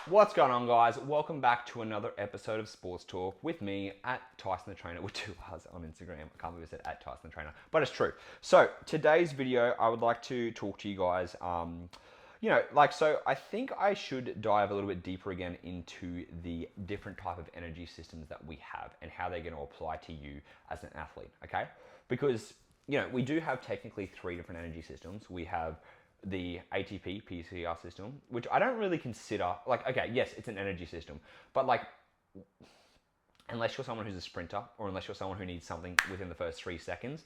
What's going on, guys? Welcome back to another episode of Sports Talk with me at Tyson the Trainer with 2 R's on Instagram. I can't believe I said at Tyson the Trainer, but it's true. So today's video, I would like to talk to you guys. So I think I should dive a little bit deeper again into the different type of energy systems that we have and how they're going to apply to you as an athlete. Okay, because we do have technically three different energy systems. We have the ATP PCR system, which I don't really consider okay, yes, it's an energy system, but unless you're someone who's a sprinter or unless you're someone who needs something within the first 3 seconds,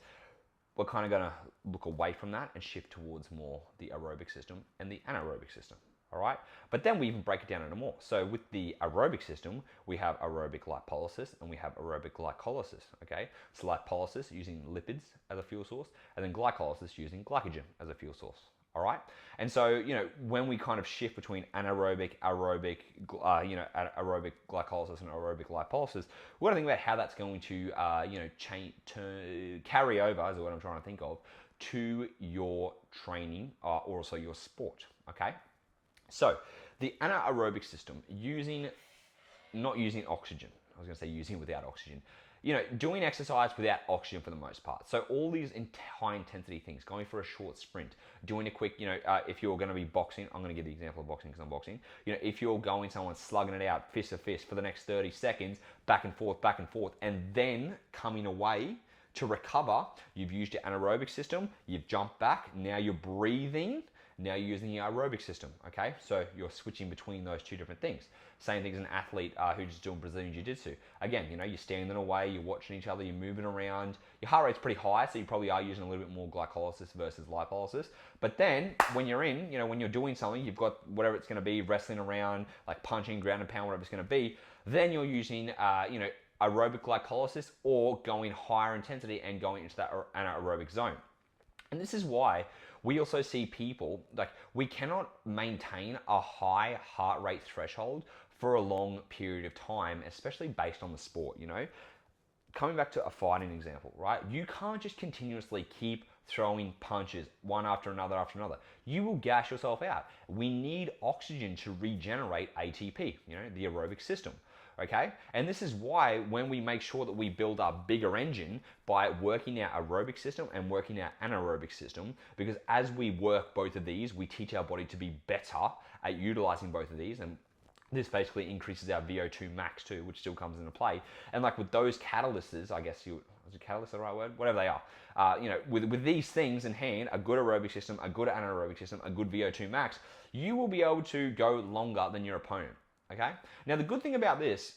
we're kind of going to look away from that and shift towards more the aerobic system and the anaerobic system. All right, but then we even break it down into more. So with the aerobic system, we have aerobic lipolysis and we have aerobic glycolysis. Okay, so lipolysis using lipids as a fuel source, and then glycolysis using glycogen as a fuel source. All right, and so when we kind of shift between anaerobic, aerobic, aerobic glycolysis and aerobic lipolysis, we're going to think about how that's going to carry over, is what I'm trying to think of, to your training or also your sport. Okay, so the anaerobic system, not using oxygen. I was going to say using without oxygen. Doing exercise without oxygen for the most part. So all these high intensity things, going for a short sprint, doing a quick, if you're going to be boxing, I'm going to give the example of boxing because I'm boxing. If you're going someone slugging it out fist to fist for the next 30 seconds, back and forth, and then coming away to recover, you've used your anaerobic system, you've jumped back, now you're breathing, now you're using your aerobic system, okay? So you're switching between those two different things. Same thing as an athlete who's just doing Brazilian Jiu-Jitsu. Again, you're standing away, you're watching each other, you're moving around. Your heart rate's pretty high, so you probably are using a little bit more glycolysis versus lipolysis. But then when you're when you're doing something, you've got whatever it's going to be, wrestling around, like punching, ground and pound, whatever it's going to be, then you're using, aerobic glycolysis or going higher intensity and going into that anaerobic zone. And this is why we also see people, we cannot maintain a high heart rate threshold for a long period of time, especially based on the sport, Coming back to a fighting example, right? You can't just continuously keep throwing punches one after another. You will gas yourself out. We need oxygen to regenerate ATP, the aerobic system. Okay, and this is why when we make sure that we build a bigger engine by working our aerobic system and working our anaerobic system, because as we work both of these, we teach our body to be better at utilizing both of these, and this basically increases our VO2 max too, which still comes into play. And with those catalysts, I guess is a catalyst the right word? Whatever they are, with these things in hand, a good aerobic system, a good anaerobic system, a good VO2 max, you will be able to go longer than your opponent. Okay. Now the good thing about this,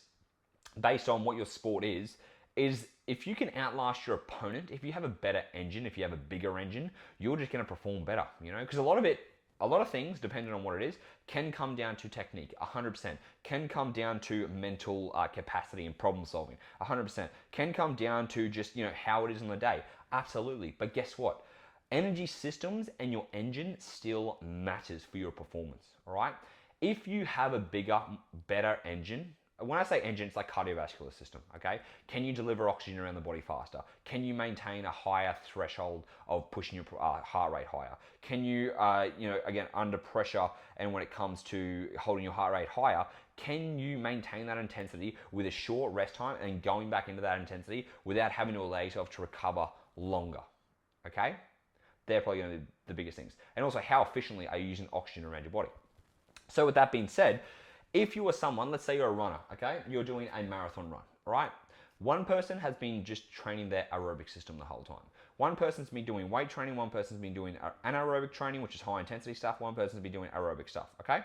based on what your sport is if you can outlast your opponent, if you have a better engine, if you have a bigger engine, you're just going to perform better. Because a lot of things, depending on what it is, can come down to technique. 100% can come down to mental capacity and problem solving. 100% can come down to just how it is on the day. Absolutely. But guess what? Energy systems and your engine still matters for your performance. All right. If you have a bigger, better engine, when I say engine, it's like cardiovascular system, okay? Can you deliver oxygen around the body faster? Can you maintain a higher threshold of pushing your heart rate higher? Can you, again, under pressure and when it comes to holding your heart rate higher, can you maintain that intensity with a short rest time and going back into that intensity without having to allow yourself to recover longer, okay? They're probably going to be the biggest things. And also, how efficiently are you using oxygen around your body? So with that being said, if you are someone, let's say you're a runner, okay? You're doing a marathon run, all right? One person has been just training their aerobic system the whole time. One person's been doing weight training, one person's been doing anaerobic training, which is high intensity stuff, one person's been doing aerobic stuff, okay?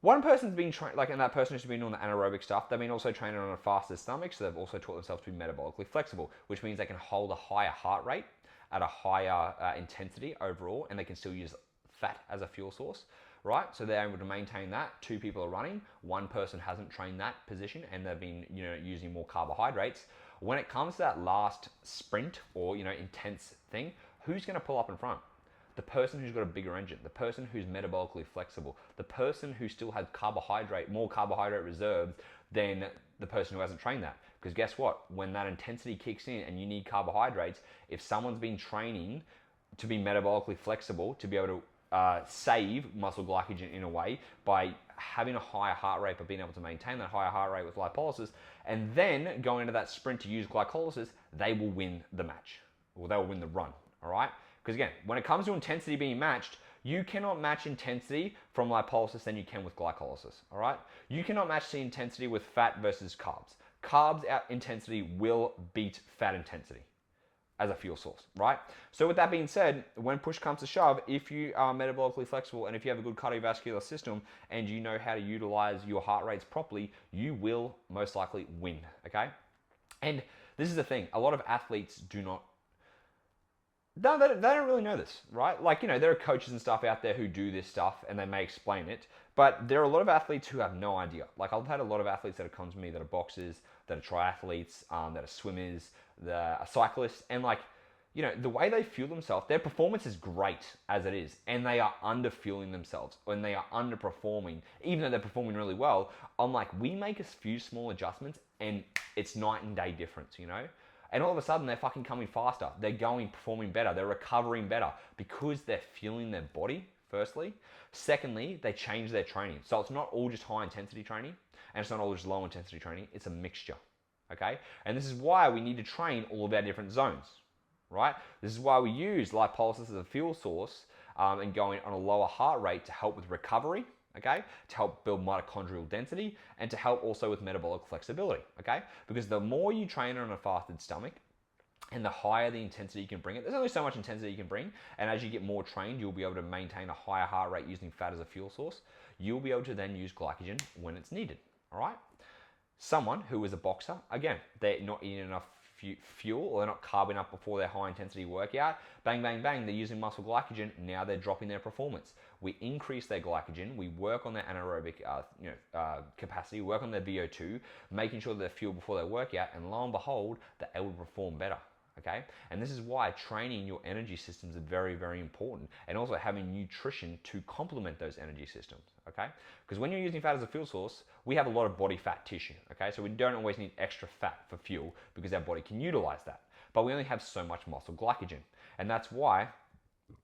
One person's been and that person who's been doing the anaerobic stuff, they've been also training on a faster stomach, so they've also taught themselves to be metabolically flexible, which means they can hold a higher heart rate at a higher intensity overall, and they can still use fat as a fuel source. Right, so they're able to maintain that. Two people are running. One person hasn't trained that position, and they've been, using more carbohydrates. When it comes to that last sprint or intense thing, who's going to pull up in front? The person who's got a bigger engine, the person who's metabolically flexible, the person who still has more carbohydrate reserves than the person who hasn't trained that. Because guess what? When that intensity kicks in and you need carbohydrates, if someone's been training to be metabolically flexible, to be able to save muscle glycogen in a way by having a higher heart rate, but being able to maintain that higher heart rate with lipolysis, and then going into that sprint to use glycolysis, they will win the match, or they will win the run, all right? Because again, when it comes to intensity being matched, you cannot match intensity from lipolysis than you can with glycolysis, all right? You cannot match the intensity with fat versus carbs. Carbs out intensity will beat fat intensity as a fuel source, right? So with that being said, when push comes to shove, if you are metabolically flexible and if you have a good cardiovascular system and you know how to utilize your heart rates properly, you will most likely win, okay? And this is the thing, a lot of athletes do not, they don't really know this, right? Like, you know, there are coaches and stuff out there who do this stuff and they may explain it, but there are a lot of athletes who have no idea. Like, I've had a lot of athletes that have come to me that are boxers, that are triathletes, that are swimmers, that are cyclists, and like, you know, the way they fuel themselves, their performance is great as it is, and they are under-fueling themselves, and they are underperforming, even though they're performing really well. I'm like, we make a few small adjustments, and it's night and day difference, you know? And all of a sudden, they're fucking coming faster. They're performing better. They're recovering better because they're fueling their body, firstly. Secondly, they change their training. So it's not all just high-intensity training, and it's not all just low-intensity training. It's a mixture, okay? And this is why we need to train all of our different zones, right? This is why we use lipolysis as a fuel source and going on a lower heart rate to help with recovery, okay? To help build mitochondrial density and to help also with metabolic flexibility, okay? Because the more you train on a fasted stomach and the higher the intensity you can bring it, there's only so much intensity you can bring, and as you get more trained, you'll be able to maintain a higher heart rate using fat as a fuel source. You'll be able to then use glycogen when it's needed, all right? Someone who is a boxer, again, they're not eating enough fuel, or they're not carbing up before their high intensity workout, bang, bang, bang, they're using muscle glycogen, now they're dropping their performance. We increase their glycogen, we work on their anaerobic capacity, work on their VO2, making sure they're fueled before their workout, and lo and behold, they're able to perform better. Okay, and this is why training your energy systems is very, very important, and also having nutrition to complement those energy systems. Okay, because when you're using fat as a fuel source, we have a lot of body fat tissue. Okay, so we don't always need extra fat for fuel because our body can utilize that, but we only have so much muscle glycogen, and that's why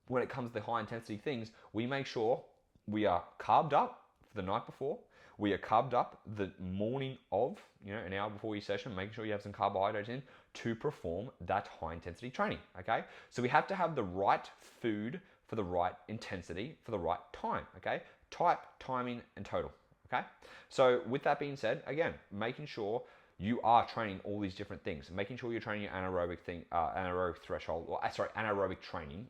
when it comes to the high intensity things, we make sure we are carved up for the night before. We are carved up the morning of, an hour before your session, making sure you have some carbohydrates in to perform that high intensity training, okay? So we have to have the right food for the right intensity for the right time, okay? Type, timing, and total, okay? So with that being said, again, making sure you are training all these different things, making sure you're training your anaerobic threshold, anaerobic training,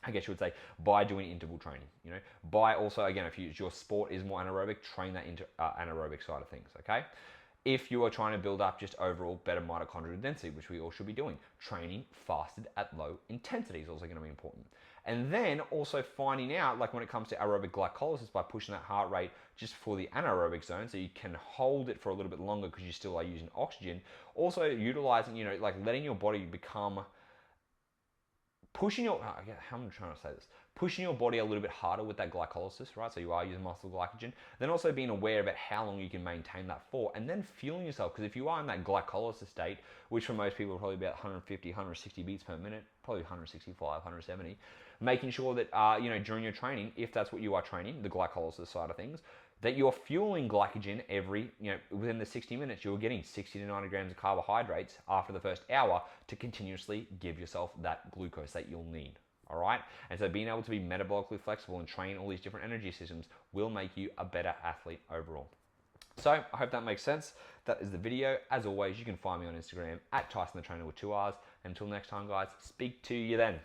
I guess you would say, by doing interval training, by also, again, if your sport is more anaerobic, train that into anaerobic side of things, okay? If you are trying to build up just overall better mitochondrial density, which we all should be doing, training fasted at low intensity is also going to be important. And then also finding out, like when it comes to aerobic glycolysis, by pushing that heart rate just for the anaerobic zone, so you can hold it for a little bit longer because you still are using oxygen. Also utilizing, like letting your body become, pushing your body a little bit harder with that glycolysis, right? So you are using muscle glycogen. Then also being aware about how long you can maintain that for, and then fueling yourself. Because if you are in that glycolysis state, which for most people are probably about 150, 160 beats per minute, probably 165, 170, making sure that, during your training, if that's what you are training, the glycolysis side of things, that you're fueling glycogen within the 60 minutes, you're getting 60 to 90 grams of carbohydrates after the first hour to continuously give yourself that glucose that you'll need, all right? And so being able to be metabolically flexible and train all these different energy systems will make you a better athlete overall. So I hope that makes sense. That is the video. As always, you can find me on Instagram at Tyson the Trainer with 2 R's. Until next time, guys, speak to you then.